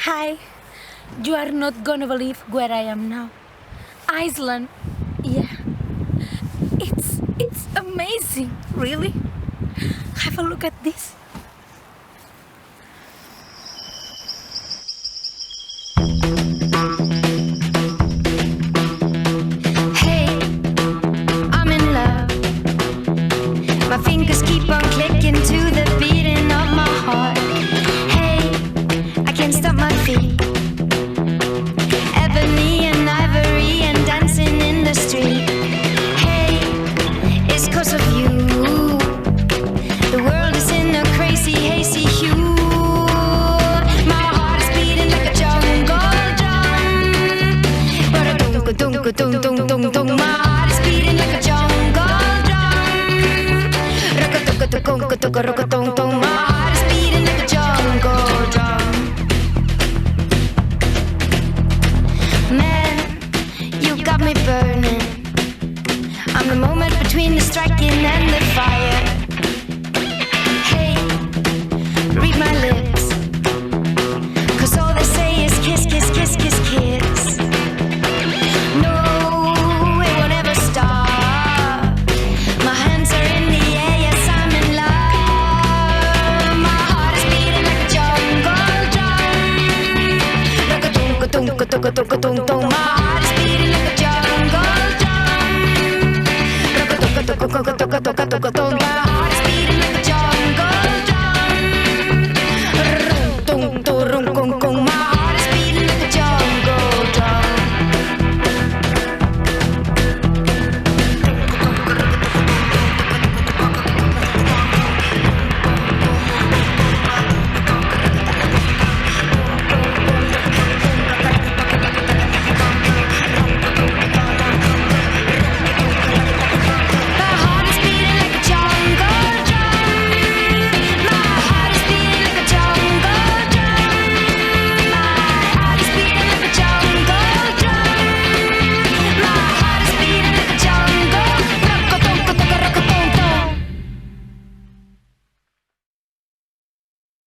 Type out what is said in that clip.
Hi, you are not gonna believe where I am now. Iceland, yeah. It's amazing, really. Have a look at this. Hey, I'm in love. My fingers keep on clicking to the beating of my heart. Hey, I can't stop my feet. Ebony and ivory and dancing in the street. Hey, it's 'cause of you. The world is in a crazy, hazy hue. My heart is beating like a jungle drum. Ba-da-dum-ka-dum-ka-dum-dum-dum-dum. My heart is beating like a jungle drum. Rock-a-tuck-a-tuck-a-tuck-a-rock-a-tung-tung. My heart is beating like a jungle drum. Man, you got me burning. I'm the moment between the striking and the fire. Hey, read my lips, 'cause all they say is kiss, kiss, kiss, kiss, kiss. No, it won't ever stop. My hands are in the air, yes, I'm in love. My heart is beating like a jungle drum. Rock-a-tunk-a-tunk-a-tunk-a-tunk-a-tunk-a-tunk. My heart is beating like a jungle drum. Rock-a-tunk-a-tunk-a-tunk-a-tunk-a-tunk.